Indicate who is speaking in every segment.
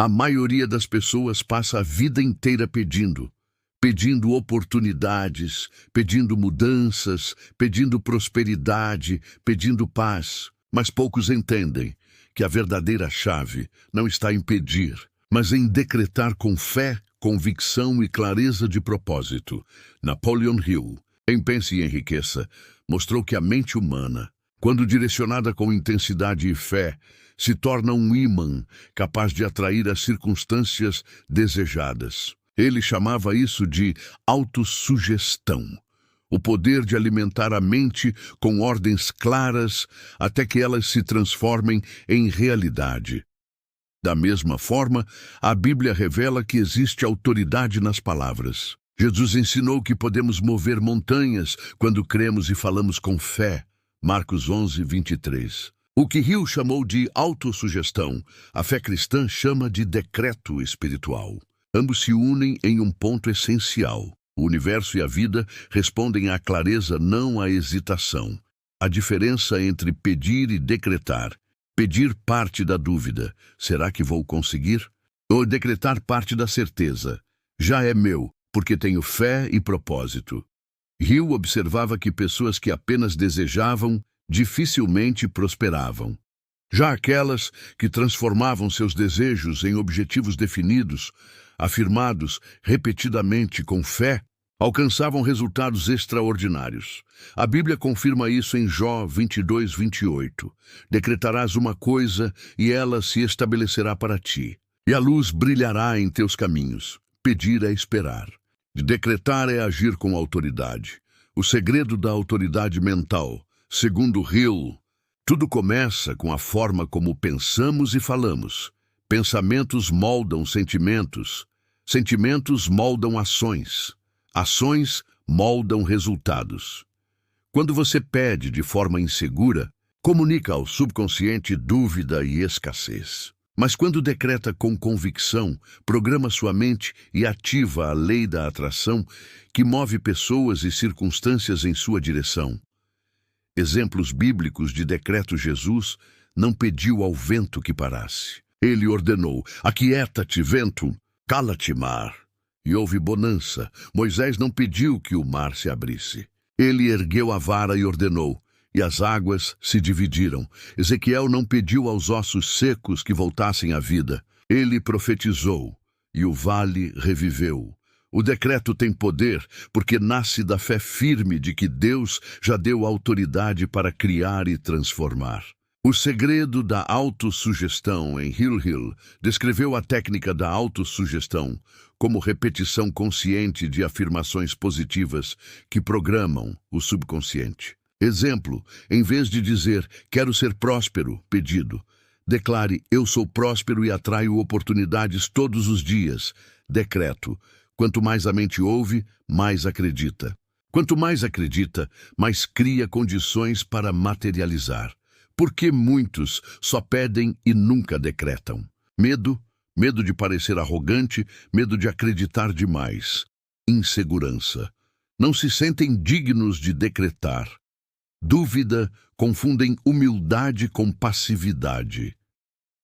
Speaker 1: A maioria das pessoas passa a vida inteira pedindo oportunidades, pedindo mudanças, pedindo prosperidade, pedindo paz. Mas poucos entendem que a verdadeira chave não está em pedir, mas em decretar com fé, convicção e clareza de propósito. Napoleon Hill, em Pense e Enriqueça, mostrou que a mente humana, quando direcionada com intensidade e fé, se torna um ímã capaz de atrair as circunstâncias desejadas. Ele chamava isso de autossugestão, o poder de alimentar a mente com ordens claras até que elas se transformem em realidade. Da mesma forma, a Bíblia revela que existe autoridade nas palavras. Jesus ensinou que podemos mover montanhas quando cremos e falamos com fé. Marcos 11, 23. O que Hill chamou de autossugestão, a fé cristã chama de decreto espiritual. Ambos se unem em um ponto essencial. O universo e a vida respondem à clareza, não à hesitação. A diferença entre pedir e decretar. Pedir parte da dúvida, será que vou conseguir? Ou decretar parte da certeza, já é meu, porque tenho fé e propósito. Hill observava que pessoas que apenas desejavam, dificilmente prosperavam. Já aquelas que transformavam seus desejos em objetivos definidos, afirmados repetidamente com fé, alcançavam resultados extraordinários. A Bíblia confirma isso em Jó 22, 28. Decretarás uma coisa e ela se estabelecerá para ti, e a luz brilhará em teus caminhos. Pedir é esperar. Decretar é agir com autoridade. O segredo da autoridade mental, segundo Hill, tudo começa com a forma como pensamos e falamos. Pensamentos moldam sentimentos, sentimentos moldam ações. Ações moldam resultados. Quando você pede de forma insegura, comunica ao subconsciente dúvida e escassez. Mas quando decreta com convicção, programa sua mente e ativa a lei da atração que move pessoas e circunstâncias em sua direção. Exemplos bíblicos de decreto: Jesus não pediu ao vento que parasse. Ele ordenou: aquieta-te, vento, cala-te, mar. E houve bonança. Moisés não pediu que o mar se abrisse. Ele ergueu a vara e ordenou, e as águas se dividiram. Ezequiel não pediu aos ossos secos que voltassem à vida. Ele profetizou, e o vale reviveu. O decreto tem poder porque nasce da fé firme de que Deus já deu autoridade para criar e transformar. O segredo da autossugestão em Hill descreveu a técnica da autossugestão como repetição consciente de afirmações positivas que programam o subconsciente. Exemplo, em vez de dizer, quero ser próspero, pedido, declare, eu sou próspero e atraio oportunidades todos os dias. Decreto, quanto mais a mente ouve, mais acredita. Quanto mais acredita, mais cria condições para materializar. Por que muitos só pedem e nunca decretam? Medo de parecer arrogante, medo de acreditar demais. Insegurança. Não se sentem dignos de decretar. Dúvida, confundem humildade com passividade.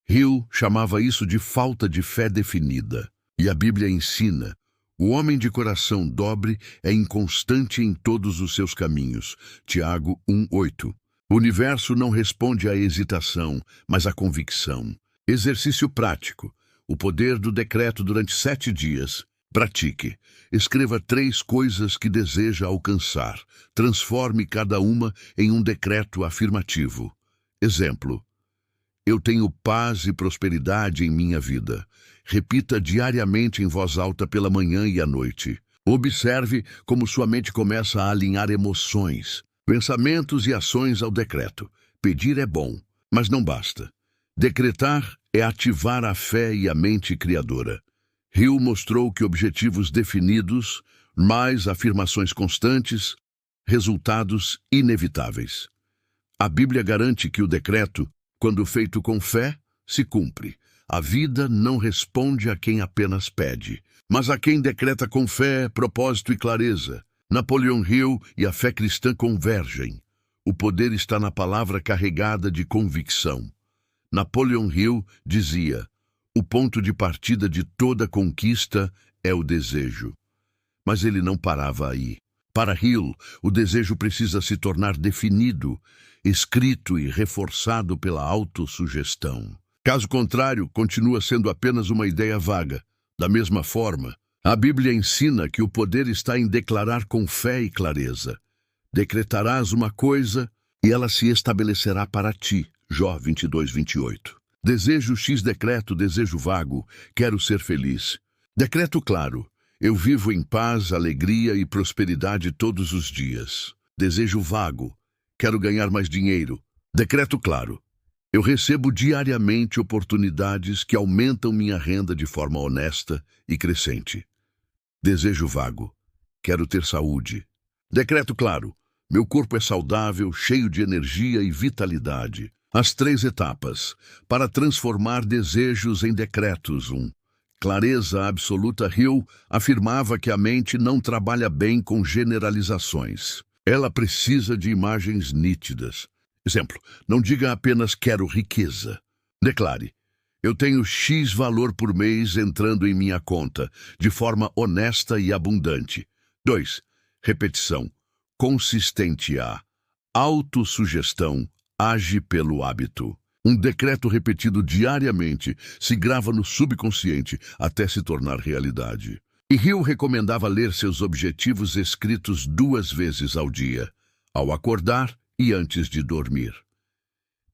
Speaker 1: Hill chamava isso de falta de fé definida. E a Bíblia ensina, o homem de coração dobre é inconstante em todos os seus caminhos. Tiago 1:8. O universo não responde à hesitação, mas à convicção. Exercício prático. O poder do decreto durante 7 dias. Pratique. Escreva 3 coisas que deseja alcançar. Transforme cada uma em um decreto afirmativo. Exemplo. Eu tenho paz e prosperidade em minha vida. Repita diariamente em voz alta pela manhã e à noite. Observe como sua mente começa a alinhar emoções, pensamentos e ações ao decreto. Pedir é bom, mas não basta. Decretar é ativar a fé e a mente criadora. Hill mostrou que objetivos definidos, mais afirmações constantes, resultados inevitáveis. A Bíblia garante que o decreto, quando feito com fé, se cumpre. A vida não responde a quem apenas pede, mas a quem decreta com fé, propósito e clareza. Napoleon Hill e a fé cristã convergem. O poder está na palavra carregada de convicção. Napoleon Hill dizia, O ponto de partida de toda conquista é o desejo. Mas ele não parava aí. Para Hill, o desejo precisa se tornar definido, escrito e reforçado pela autossugestão. Caso contrário, continua sendo apenas uma ideia vaga. Da mesma forma, a Bíblia ensina que o poder está em declarar com fé e clareza. Decretarás uma coisa e ela se estabelecerá para ti. Jó 22, 28. Desejo X decreto, desejo vago, quero ser feliz. Decreto claro, eu vivo em paz, alegria e prosperidade todos os dias. Desejo vago, quero ganhar mais dinheiro. Decreto claro, eu recebo diariamente oportunidades que aumentam minha renda de forma honesta e crescente. Desejo vago, quero ter saúde. Decreto claro, meu corpo é saudável, cheio de energia e vitalidade. As 3 etapas para transformar desejos em decretos. 1. Clareza absoluta. Hill afirmava que a mente não trabalha bem com generalizações. Ela precisa de imagens nítidas. Exemplo, não diga apenas quero riqueza. Declare, eu tenho X valor por mês entrando em minha conta, de forma honesta e abundante. 2. Repetição. Consistente. A autossugestão age pelo hábito. Um decreto repetido diariamente se grava no subconsciente até se tornar realidade. E Hill recomendava ler seus objetivos escritos 2 vezes ao dia, ao acordar e antes de dormir.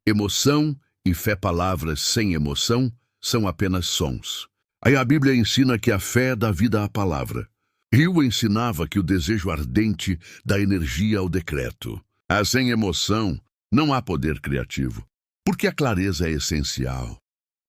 Speaker 1: Emoção e fé. Palavras sem emoção são apenas sons. Aí a Bíblia ensina que a fé dá vida à palavra. Hill ensinava que o desejo ardente dá energia ao decreto. Sem emoção, não há poder criativo, porque a clareza é essencial.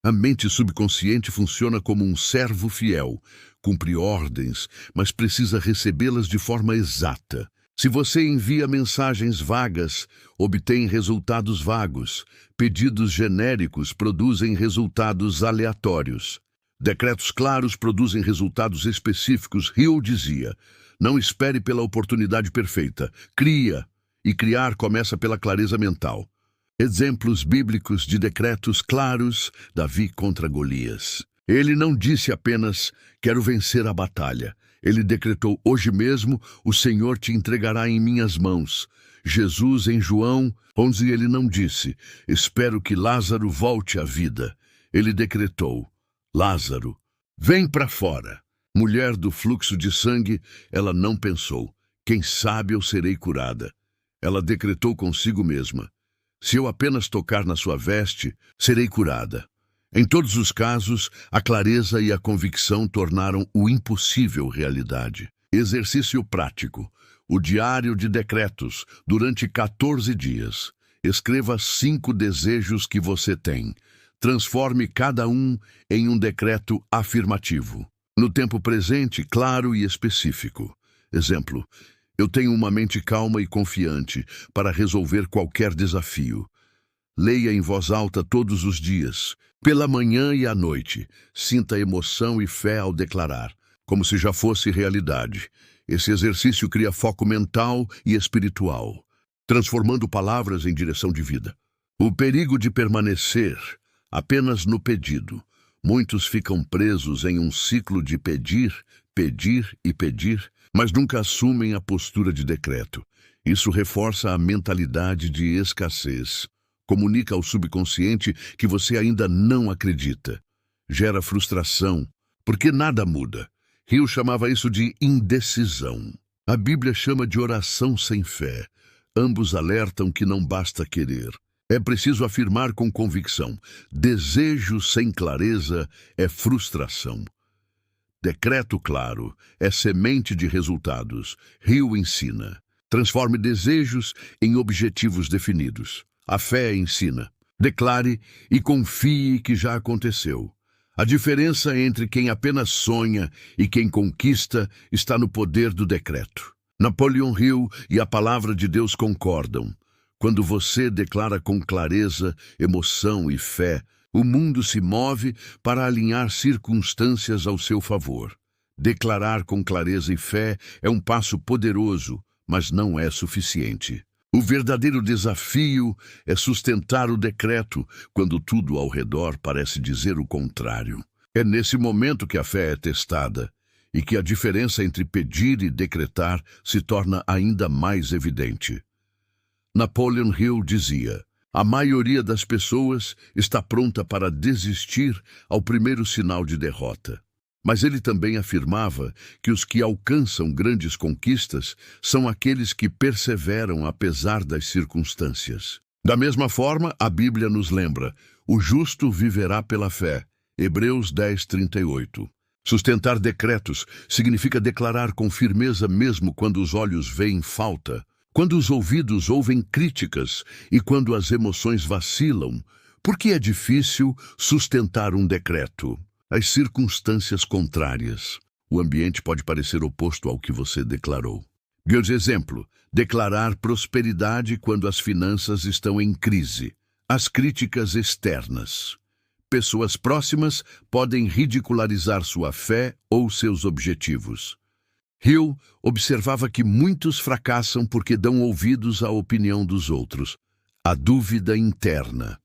Speaker 1: A mente subconsciente funciona como um servo fiel, cumpre ordens, mas precisa recebê-las de forma exata. Se você envia mensagens vagas, obtém resultados vagos. Pedidos genéricos produzem resultados aleatórios. Decretos claros produzem resultados específicos. Hill dizia, não espere pela oportunidade perfeita, cria. E criar começa pela clareza mental. Exemplos bíblicos de decretos claros. Davi contra Golias. Ele não disse apenas, quero vencer a batalha. Ele decretou, hoje mesmo o Senhor te entregará em minhas mãos. Jesus, em João 11, ele não disse, espero que Lázaro volte à vida. Ele decretou, Lázaro, vem para fora. Mulher do fluxo de sangue, ela não pensou, quem sabe eu serei curada. Ela decretou consigo mesma, se eu apenas tocar na sua veste, serei curada. Em todos os casos, a clareza e a convicção tornaram o impossível realidade. Exercício prático. O diário de decretos, durante 14 dias. Escreva 5 desejos que você tem. Transforme cada um em um decreto afirmativo. No tempo presente, claro e específico. Exemplo, eu tenho uma mente calma e confiante para resolver qualquer desafio. Leia em voz alta todos os dias, pela manhã e à noite. Sinta emoção e fé ao declarar, como se já fosse realidade. Esse exercício cria foco mental e espiritual, transformando palavras em direção de vida. O perigo de permanecer apenas no pedido. Muitos ficam presos em um ciclo de pedir, pedir e pedir, mas nunca assumem a postura de decreto. Isso reforça a mentalidade de escassez. Comunica ao subconsciente que você ainda não acredita. Gera frustração, porque nada muda. Hill chamava isso de indecisão. A Bíblia chama de oração sem fé. Ambos alertam que não basta querer. É preciso afirmar com convicção. Desejo sem clareza é frustração. Decreto claro é semente de resultados. Hill ensina. Transforme desejos em objetivos definidos. A fé ensina. Declare e confie que já aconteceu. A diferença entre quem apenas sonha e quem conquista está no poder do decreto. Napoleon Hill e a palavra de Deus concordam. Quando você declara com clareza, emoção e fé, o mundo se move para alinhar circunstâncias ao seu favor. Declarar com clareza e fé é um passo poderoso, mas não é suficiente. O verdadeiro desafio é sustentar o decreto quando tudo ao redor parece dizer o contrário. É nesse momento que a fé é testada e que a diferença entre pedir e decretar se torna ainda mais evidente. Napoleon Hill dizia: a maioria das pessoas está pronta para desistir ao primeiro sinal de derrota. Mas ele também afirmava que os que alcançam grandes conquistas são aqueles que perseveram apesar das circunstâncias. Da mesma forma, a Bíblia nos lembra: o justo viverá pela fé. Hebreus 10:38. Sustentar decretos significa declarar com firmeza mesmo quando os olhos veem falta, quando os ouvidos ouvem críticas e quando as emoções vacilam. Por que é difícil sustentar um decreto? As circunstâncias contrárias. O ambiente pode parecer oposto ao que você declarou. Por exemplo, declarar prosperidade quando as finanças estão em crise. As críticas externas. Pessoas próximas podem ridicularizar sua fé ou seus objetivos. Hill observava que muitos fracassam porque dão ouvidos à opinião dos outros. A dúvida interna.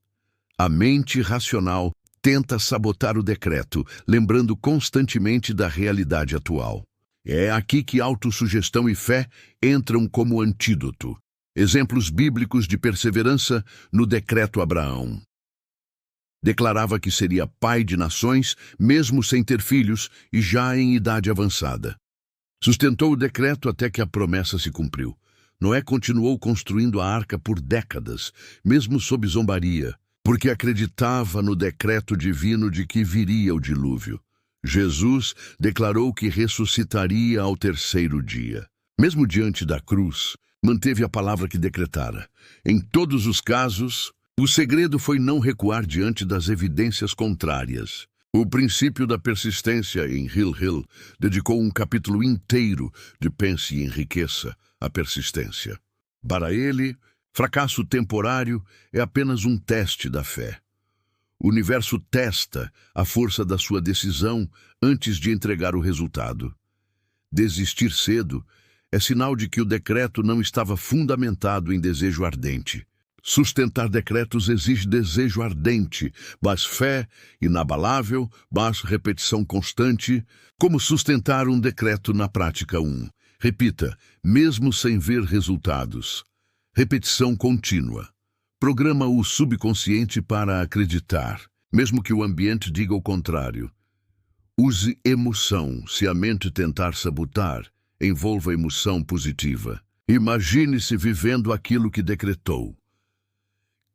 Speaker 1: A mente racional tenta sabotar o decreto, lembrando constantemente da realidade atual. É aqui que autossugestão e fé entram como antídoto. Exemplos bíblicos de perseverança no decreto Abraão. Declarava que seria pai de nações, mesmo sem ter filhos e já em idade avançada. Sustentou o decreto até que a promessa se cumpriu. Noé continuou construindo a arca por décadas, mesmo sob zombaria, porque acreditava no decreto divino de que viria o dilúvio. Jesus declarou que ressuscitaria ao terceiro dia. Mesmo diante da cruz, manteve a palavra que decretara. Em todos os casos, o segredo foi não recuar diante das evidências contrárias. O princípio da persistência em Hill dedicou um capítulo inteiro de Pense e Enriqueça à persistência. Para ele, fracasso temporário é apenas um teste da fé. O universo testa a força da sua decisão antes de entregar o resultado. Desistir cedo é sinal de que o decreto não estava fundamentado em desejo ardente. Sustentar decretos exige desejo ardente, mas fé inabalável, mas repetição constante. Como sustentar um decreto na prática 1? Repita, mesmo sem ver resultados. Repetição contínua. Programa o subconsciente para acreditar, mesmo que o ambiente diga o contrário. Use emoção se a mente tentar sabotar. Envolva emoção positiva. Imagine-se vivendo aquilo que decretou.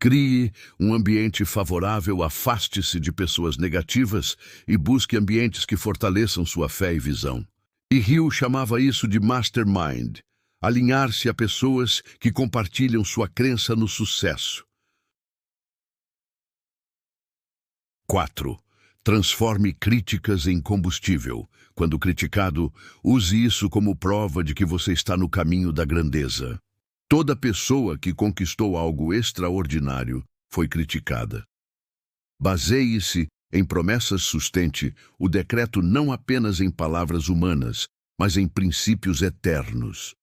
Speaker 1: Crie um ambiente favorável, afaste-se de pessoas negativas e busque ambientes que fortaleçam sua fé e visão. E Hill chamava isso de mastermind, alinhar-se a pessoas que compartilham sua crença no sucesso. 4. Transforme críticas em combustível. Quando criticado, use isso como prova de que você está no caminho da grandeza. Toda pessoa que conquistou algo extraordinário foi criticada. Baseie-se em promessas sustente o decreto não apenas em palavras humanas, mas em princípios eternos.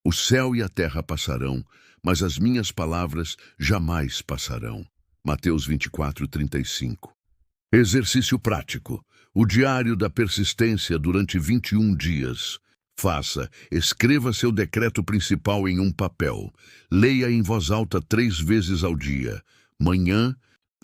Speaker 1: O céu e a terra passarão, mas as minhas palavras jamais passarão. Mateus 24:35. Exercício prático. O diário da persistência durante 21 dias. Escreva seu decreto principal em um papel. Leia em voz alta 3 vezes ao dia, manhã,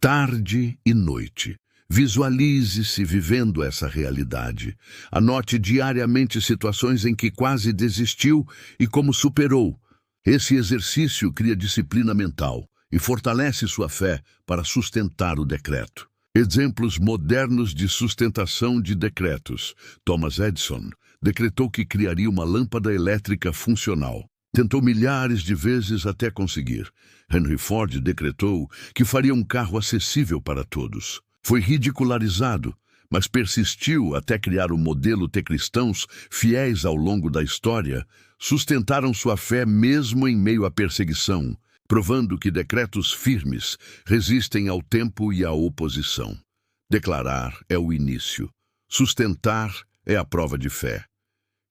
Speaker 1: tarde e noite. Visualize-se vivendo essa realidade. Anote diariamente situações em que quase desistiu e como superou. Esse exercício cria disciplina mental e fortalece sua fé para sustentar o decreto. Exemplos modernos de sustentação de decretos. Thomas Edison decretou que criaria uma lâmpada elétrica funcional. Tentou milhares de vezes até conseguir. Henry Ford decretou que faria um carro acessível para todos. Foi ridicularizado, mas persistiu até criar um modelo de cristãos fiéis ao longo da história, sustentaram sua fé mesmo em meio à perseguição, provando que decretos firmes resistem ao tempo e à oposição. Declarar é o início. Sustentar é a prova de fé.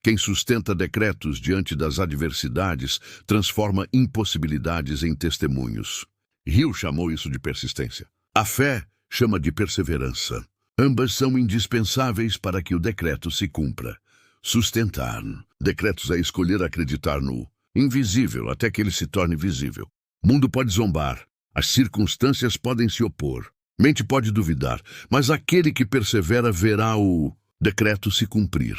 Speaker 1: Quem sustenta decretos diante das adversidades transforma impossibilidades em testemunhos. Hill chamou isso de persistência. A fé chama de perseverança. Ambas são indispensáveis para que o decreto se cumpra. Sustentar. Decretos é escolher acreditar no invisível até que ele se torne visível. O mundo pode zombar, as circunstâncias podem se opor, mente pode duvidar, mas aquele que persevera verá o decreto se cumprir.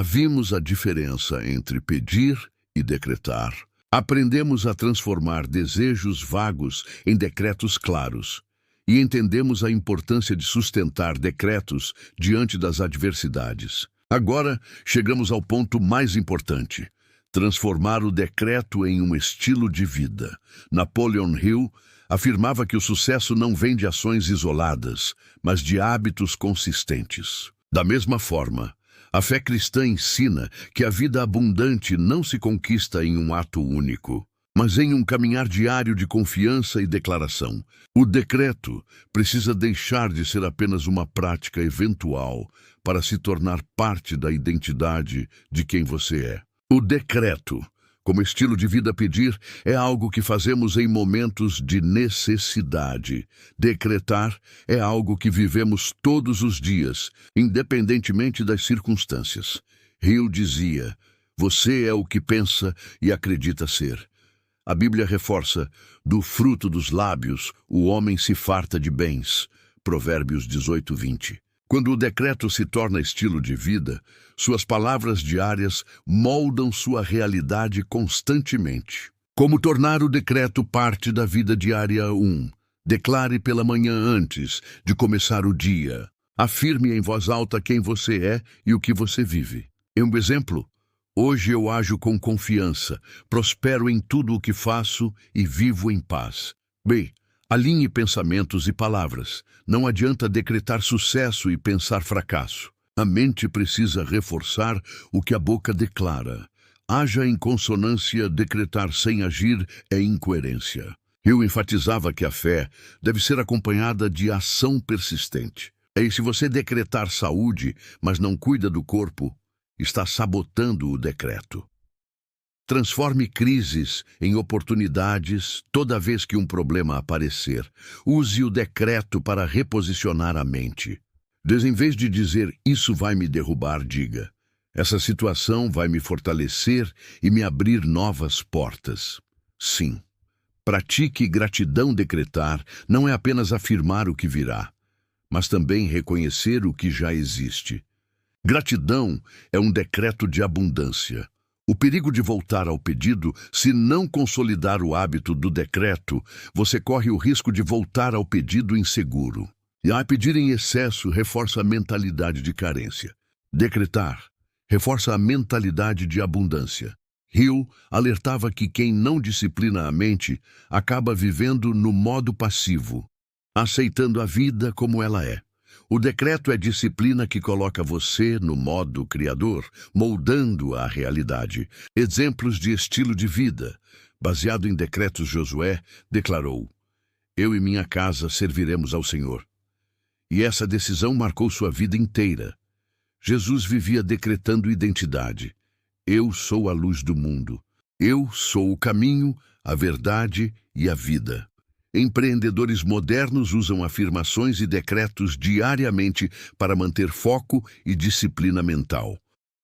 Speaker 1: Vimos a diferença entre pedir e decretar. Aprendemos a transformar desejos vagos em decretos claros. E entendemos a importância de sustentar decretos diante das adversidades. Agora, chegamos ao ponto mais importante: transformar o decreto em um estilo de vida. Napoleon Hill afirmava que o sucesso não vem de ações isoladas, mas de hábitos consistentes. Da mesma forma, a fé cristã ensina que a vida abundante não se conquista em um ato único, mas em um caminhar diário de confiança e declaração. O decreto precisa deixar de ser apenas uma prática eventual para se tornar parte da identidade de quem você é. O decreto, como estilo de vida pedir, é algo que fazemos em momentos de necessidade. Decretar é algo que vivemos todos os dias, independentemente das circunstâncias. Hill dizia: "Você é o que pensa e acredita ser." A Bíblia reforça: "Do fruto dos lábios o homem se farta de bens." Provérbios 18:20. Quando o decreto se torna estilo de vida, suas palavras diárias moldam sua realidade constantemente. Como tornar o decreto parte da vida diária? 1. Declare pela manhã antes de começar o dia. Afirme em voz alta quem você é e o que você vive. Em um exemplo: "Hoje eu ajo com confiança, prospero em tudo o que faço e vivo em paz." B. Alinhe pensamentos e palavras. Não adianta decretar sucesso e pensar fracasso. A mente precisa reforçar o que a boca declara. Haja em consonância. Decretar sem agir é incoerência. Eu enfatizava que a fé deve ser acompanhada de ação persistente. E se você decretar saúde, mas não cuida do corpo, está sabotando o decreto. Transforme crises em oportunidades toda vez que um problema aparecer. Use o decreto para reposicionar a mente. Em vez de dizer, "Isso vai me derrubar", diga, "Essa situação vai me fortalecer e me abrir novas portas." Sim, pratique gratidão. Decretar não é apenas afirmar o que virá, mas também reconhecer o que já existe. Gratidão é um decreto de abundância. O perigo de voltar ao pedido: se não consolidar o hábito do decreto, você corre o risco de voltar ao pedido inseguro. E pedir em excesso reforça a mentalidade de carência. Decretar reforça a mentalidade de abundância. Hill alertava que quem não disciplina a mente acaba vivendo no modo passivo, aceitando a vida como ela é. O decreto é disciplina que coloca você no modo criador, moldando a realidade. Exemplos de estilo de vida. Baseado em decretos, Josué declarou: "Eu e minha casa serviremos ao Senhor." E essa decisão marcou sua vida inteira. Jesus vivia decretando identidade: "Eu sou a luz do mundo. Eu sou o caminho, a verdade e a vida." Empreendedores modernos usam afirmações e decretos diariamente para manter foco e disciplina mental.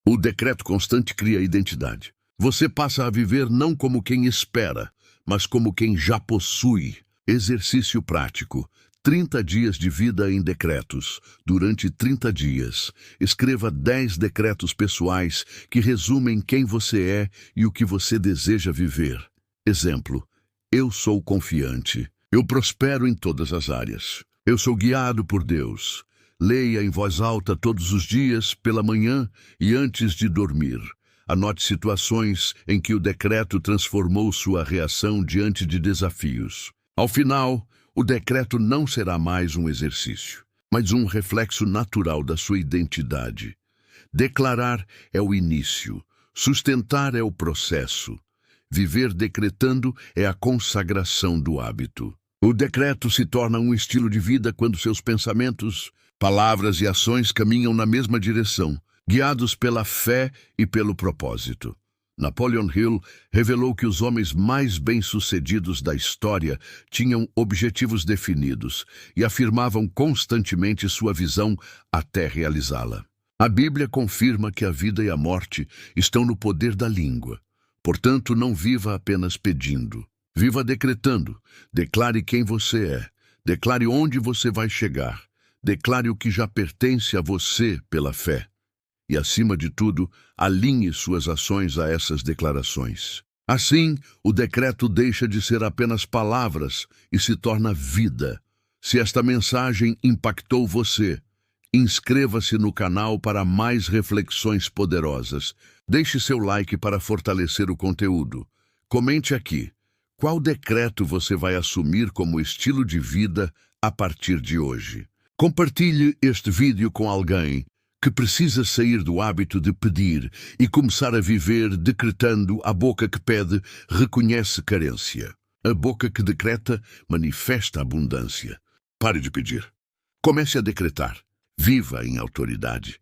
Speaker 1: O decreto constante cria identidade. Você passa a viver não como quem espera, mas como quem já possui. Exercício prático. 30 dias de vida em decretos. Durante 30 dias, escreva 10 decretos pessoais que resumem quem você é e o que você deseja viver. Exemplo: "Eu sou confiante. Eu prospero em todas as áreas. Eu sou guiado por Deus." Leia em voz alta todos os dias, pela manhã e antes de dormir. Anote situações em que o decreto transformou sua reação diante de desafios. Ao final, o decreto não será mais um exercício, mas um reflexo natural da sua identidade. Declarar é o início, sustentar é o processo. Viver decretando é a consagração do hábito. O decreto se torna um estilo de vida quando seus pensamentos, palavras e ações caminham na mesma direção, guiados pela fé e pelo propósito. Napoleon Hill revelou que os homens mais bem-sucedidos da história tinham objetivos definidos e afirmavam constantemente sua visão até realizá-la. A Bíblia confirma que a vida e a morte estão no poder da língua. Portanto, não viva apenas pedindo. Viva decretando. Declare quem você é. Declare onde você vai chegar. Declare o que já pertence a você pela fé. E, acima de tudo, alinhe suas ações a essas declarações. Assim, o decreto deixa de ser apenas palavras e se torna vida. Se esta mensagem impactou você, inscreva-se no canal para mais reflexões poderosas. Deixe seu like para fortalecer o conteúdo. Comente aqui, qual decreto você vai assumir como estilo de vida a partir de hoje? Compartilhe este vídeo com alguém que precisa sair do hábito de pedir e começar a viver decretando. A boca que pede reconhece carência. A boca que decreta manifesta abundância. Pare de pedir. Comece a decretar. Viva em autoridade.